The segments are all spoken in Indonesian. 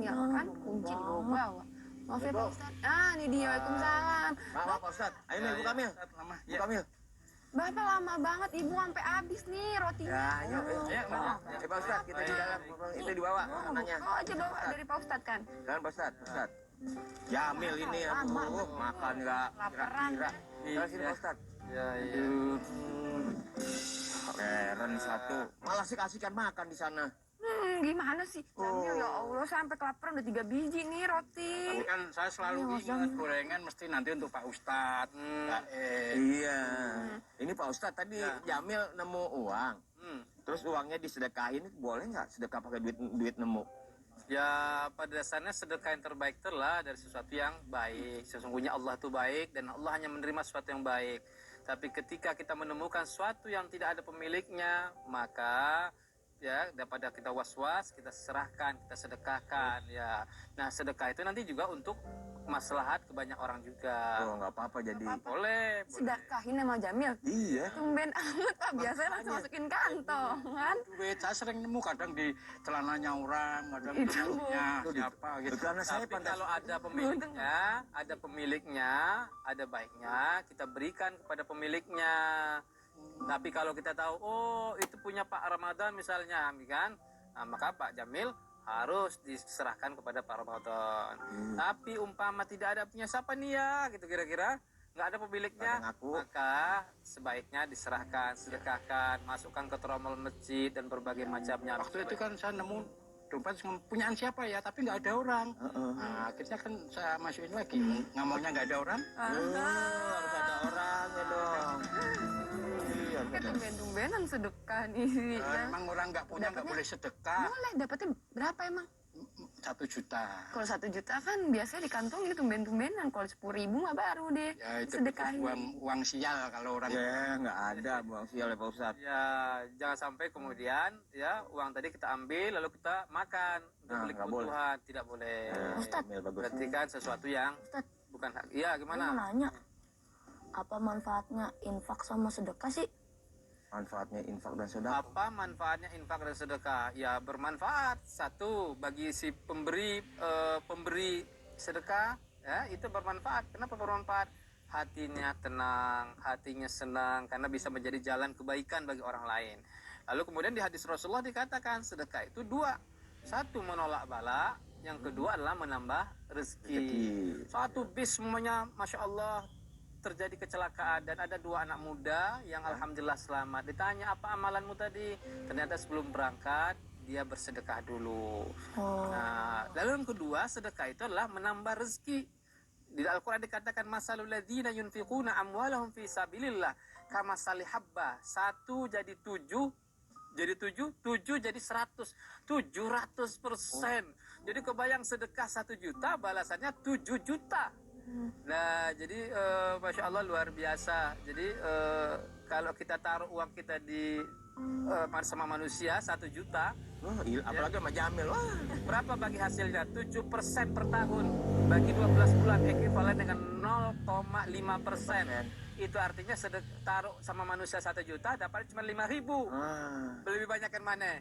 Jamil kan kunci dibawa. Maaf ya Pak Ustadz. Ah, ini dia. Waalaikumsalam. Maaf Pak Ustadz. Ayo nih, Bu Kamil. Bu Kamil. Bapak lama banget, Ibu sampai habis nih rotinya. Ya, ayo. Pak Ustadz, kita di dalam. Itu dibawa makanannya. Oh, aja bawa dari Pak Ustadz kan. Kan Pak Ustadz. Jamil ini ya, makan nggak kira-kira. Terus sini Pak Ustadz. Ya. Heran satu. Malah sih kasihkan makan di sana. Gimana sih? Jamil, ya Allah, sampai kelaparan udah 3 biji nih roti. Tapi kan saya selalu ingat gorengan mesti nanti untuk Pak Ustadz. Iya. Ini Pak Ustadz tadi Jamil nemu uang. Terus uangnya disedekahin, boleh nggak sedekah pakai duit nemu? Ya pada dasarnya sedekah yang terbaik itulah dari sesuatu yang baik. Sesungguhnya Allah itu baik dan Allah hanya menerima sesuatu yang baik. Tapi ketika kita menemukan sesuatu yang tidak ada pemiliknya, maka ya daripada kita was-was, kita serahkan, kita sedekahkan ya. Nah sedekah itu nanti juga untuk maslahat ke banyak orang juga. Oh nggak apa-apa jadi. Boleh. Sedekahin sama Jamil. Iya. Tumben amat Pak, biasanya langsung masukin kantong kan. Duit saya sering nemu kadang di celananya orang, kadang di mulutnya siapa gitu. Celana saya Tapi pantas. kalau ada pemiliknya, ada baiknya kita berikan kepada pemiliknya. Tapi kalau kita tahu, oh itu punya Pak Ramadan misalnya, kan? Nah, maka Pak Jamil harus diserahkan kepada Pak Ramadan. Tapi umpama tidak ada punya siapa nih ya, gitu kira-kira, nggak ada pemiliknya, maka sebaiknya diserahkan, sedekahkan, masukkan ke tromol masjid dan berbagai macamnya. Waktu itu kan saya nemu dompet punyaan siapa ya, tapi nggak ada orang. Nah, akhirnya kan saya masukin lagi, nggak maunya nggak ada orang. Harus ada orangnya dong. Kayak tumben-tumbenan sedekah nih. Emang orang nggak punya nggak boleh sedekah. Boleh, dapatnya berapa emang? 1 juta. Kalau 1 juta kan biasanya di kantong itu tumben-tumbenan. Kalau 10.000 mah baru deh Ya itu sedekahin. uang sial kalau orang. Ya nggak ada buang sial ya Pak Ustadz. Ya jangan sampai kemudian ya uang tadi kita ambil lalu kita makan untuk beli kebutuhan, tidak boleh. Ustadz, berarti kan sesuatu yang bukan hak. Iya gimana? Mau nanya, apa manfaatnya infak sama sedekah sih? Manfaatnya infak dan sedekah. Apa manfaatnya infak dan sedekah? Ya bermanfaat. Satu bagi si pemberi sedekah ya itu bermanfaat. Kenapa bermanfaat? Hatinya tenang, hatinya senang karena bisa menjadi jalan kebaikan bagi orang lain. Lalu kemudian di hadis Rasulullah dikatakan sedekah itu 2. 1 menolak bala, yang kedua adalah menambah rezeki. Satu bis semuanya Masya Allah terjadi kecelakaan dan ada 2 anak muda yang alhamdulillah selamat. Ditanya apa amalanmu tadi? Ternyata sebelum berangkat dia bersedekah dulu. Nah, lalu yang kedua sedekah itu adalah menambah rezeki. Di Al-Quran dikatakan masalul ladzina yunfiquna amwalahum fi sabilillah kamasali habba. 1 jadi 7 jadi 7 jadi 100, 700%. Jadi kebayang sedekah 1 juta balasannya 7 juta. Nah, jadi Masya Allah luar biasa. Jadi kalau kita taruh uang kita di sama manusia 1 juta, apalagi sama Jamil. berapa bagi hasilnya? 7% per tahun bagi 12 bulan ekuivalen dengan 0,5%. Itu artinya taruh sama manusia 1 juta dapat cuma 5.000. Lebih banyak yang mana?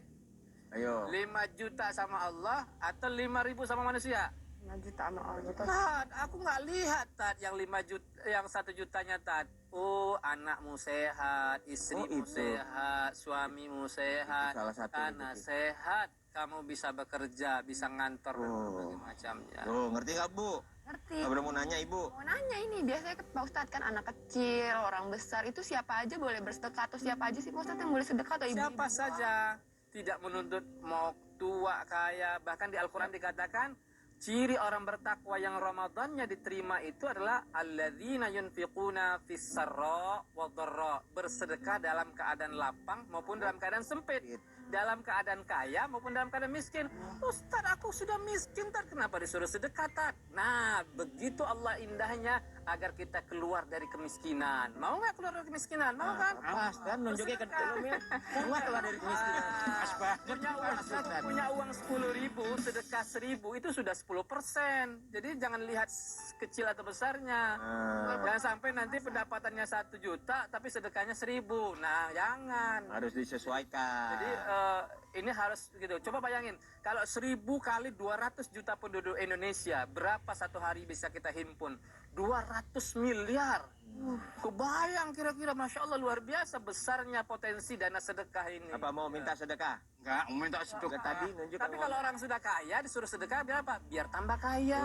Ayo. 5 juta sama Allah atau 5.000 sama manusia? 5 juta sama Allah. Tad, aku nggak lihat Tad yang 5 juta, yang 1 jutanya Tad. Oh, anakmu sehat, istrimu sehat, suamimu sehat, anak sehat, kamu bisa bekerja, bisa ngantor dan berbagai macamnya. Ngerti nggak Bu? Ngerti. Nggak mau nanya Ibu. Mau nanya ini, biasanya Pak Ustadz kan anak kecil, orang besar, itu siapa aja boleh bersedekah atau siapa aja sih Pak Ustadz yang boleh sedekah atau ibu? Siapa saja, tidak menuntut mau tua, kaya, bahkan di Al-Quran dikatakan, ciri orang bertakwa yang Ramadannya diterima itu adalah alladzina yunfiquna fis sarra wa dharra, bersedekah dalam keadaan lapang maupun dalam keadaan sempit, dalam keadaan kaya maupun dalam keadaan miskin. Ustaz, aku sudah miskin, Tad, kenapa disuruh sedekah, Tad? Nah, begitu Allah indahnya agar kita keluar dari kemiskinan. Mau nggak keluar dari kemiskinan? Mau kan? Pas kan nunjuknya ke dalam ya. Mau nggak keluar dari kemiskinan? Punya uang 10.000, sedekah 1.000 itu sudah 10%. Jadi jangan lihat kecil atau besarnya. Jangan sampai nanti pendapatannya 1 juta tapi sedekahnya 1.000. Nah, jangan. Harus disesuaikan. Jadi ini harus gitu. Coba bayangin, kalau 1000 kali 200 juta penduduk Indonesia, berapa satu hari bisa kita himpun? 200 miliar. Kebayang kira-kira, Masya Allah, luar biasa besarnya potensi dana sedekah ini. Apa mau minta sedekah? Enggak, mau minta sedekah. Tadi nunjuk. Tapi kalau orang sudah kaya disuruh sedekah biar apa? Biar tambah kaya.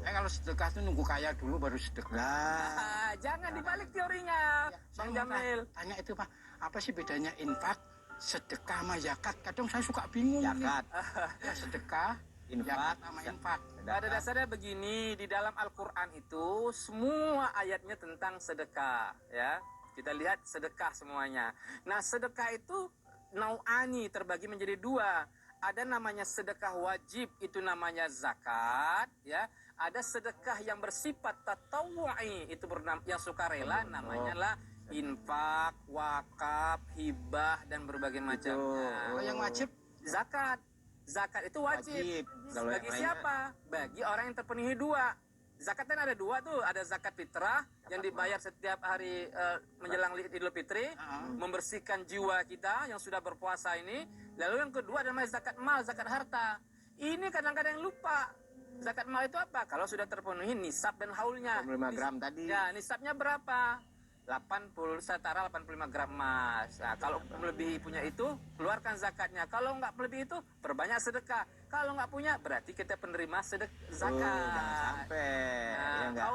Kalau sedekah itu nunggu kaya dulu baru sedekah. Nah, Jangan dibalik teorinya, Bang Saya mau Jamil. tanya itu Pak, apa sih bedanya infak, sedekah sama zakat? Kadang saya suka bingung zakat, nih. Ya sedekah, infak, zakat sama infak. Pada dasarnya begini, di dalam Al-Quran itu semua ayatnya tentang sedekah, ya. Kita lihat sedekah semuanya. Nah, sedekah itu nau'ani, terbagi menjadi dua. Ada namanya sedekah wajib, itu namanya zakat, ya. Ada sedekah yang bersifat tatawu'i, itu yang sukarela, namanya lah infak, wakaf, hibah, dan berbagai macamnya. Kalau yang wajib, Zakat. Zakat itu wajib. Kalau yang Bagi lainnya- siapa? Bagi orang yang terpenuhi dua. Zakat kan ada dua tuh, ada zakat fitrah yang dibayar setiap hari menjelang Idul Fitri, membersihkan jiwa kita yang sudah berpuasa ini. Lalu yang kedua adalah zakat mal, zakat harta. Ini kadang-kadang lupa. Zakat mal itu apa? Kalau sudah terpenuhi nisab dan haulnya. 25 gram tadi. Ya, nisabnya berapa? 80, setara 85 gram emas. Nah, kalau melebihi punya itu, keluarkan zakatnya. Kalau nggak melebihi itu, perbanyak sedekah. Kalau nggak punya, berarti kita penerima zakat. Jangan sampai. Nah, Ya enggak?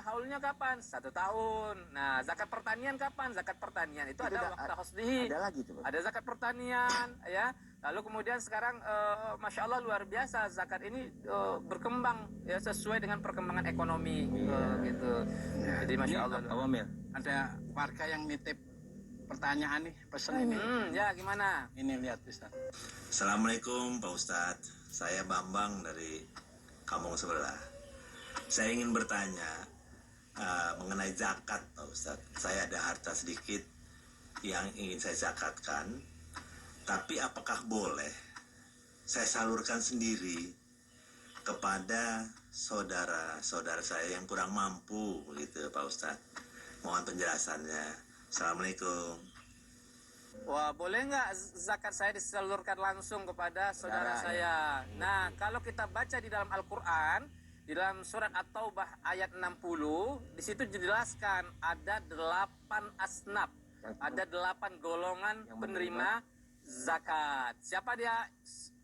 haulnya kapan? 1 tahun. Nah, zakat pertanian kapan? Zakat pertanian itu ada waktu hosdihi. Ada lagi tuh. Ada zakat pertanian, ya. Lalu kemudian sekarang, masya Allah luar biasa zakat ini berkembang ya sesuai dengan perkembangan ekonomi, gitu. Jadi masya Allah. Awamil. ada warga yang nitip pertanyaan nih, pesen ini. Ya gimana? Ini lihat Ustaz. Assalamualaikum Pak Ustadz, saya Bambang dari kampung sebelah. Saya ingin bertanya mengenai zakat Pak Ustadz. Saya ada harta sedikit yang ingin saya zakatkan, tapi apakah boleh saya salurkan sendiri kepada saudara-saudara saya yang kurang mampu gitu Pak Ustadz? Mohon penjelasannya. Assalamualaikum. Wah, boleh nggak zakat saya disalurkan langsung kepada saudara saya? Nah, kalau kita baca di dalam Al-Quran, di dalam surat At-Taubah ayat 60, di situ dijelaskan ada 8 asnaf, ada 8 golongan penerima zakat. Siapa dia?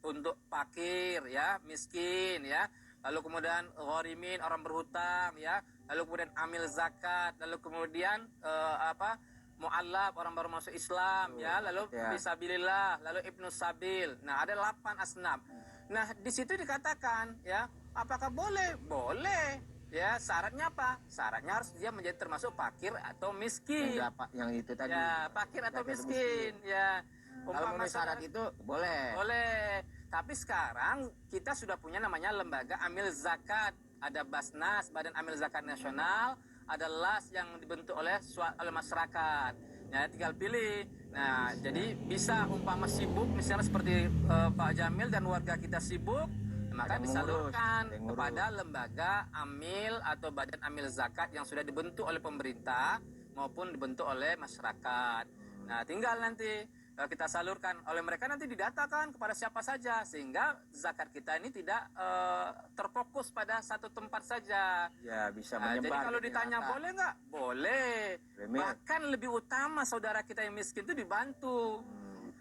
Untuk fakir, ya, miskin, ya. Lalu kemudian gharimin, orang berhutang, ya. Lalu kemudian amil zakat, lalu kemudian mu'allaf, orang baru masuk Islam, ya, lalu fisabilillah, lalu ibnu sabil. Nah, ada 8 asnaf. Nah, di situ dikatakan, ya, apakah boleh? Boleh. Ya, syaratnya apa? Syaratnya harus dia menjadi termasuk fakir atau miskin. Yang itu tadi. Ya, fakir atau miskin, ya. Kalau memenuhi syarat itu boleh. Boleh. Tapi sekarang kita sudah punya namanya lembaga amil zakat. Ada Basnas, Badan Amil Zakat Nasional, ada LAS yang dibentuk oleh masyarakat. Ya, tinggal pilih. Nah, jadi bisa umpama sibuk, misalnya seperti Pak Jamil dan warga kita sibuk, maka disalurkan kepada lembaga amil atau Badan Amil Zakat yang sudah dibentuk oleh pemerintah maupun dibentuk oleh masyarakat. Nah, tinggal nanti kita salurkan oleh mereka, nanti didatakan kepada siapa saja sehingga zakat kita ini tidak terfokus pada satu tempat saja. Ya, bisa Nah, menyebar. jadi kalau ditanya boleh nggak? Boleh. Remil. Bahkan lebih utama saudara kita yang miskin itu dibantu.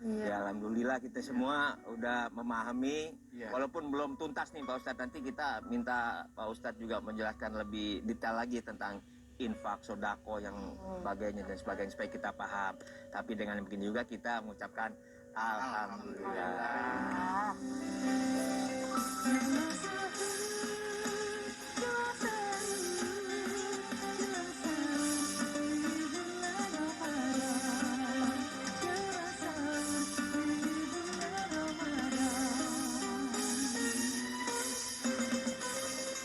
Ya, alhamdulillah kita semua udah memahami. Iya. Walaupun belum tuntas nih Pak Ustadz, nanti kita minta Pak Ustadz juga menjelaskan lebih detail lagi tentang infak, sodako, yang sebagainya dan sebagainya supaya kita paham. Tapi dengan begini juga kita mengucapkan alhamdulillah.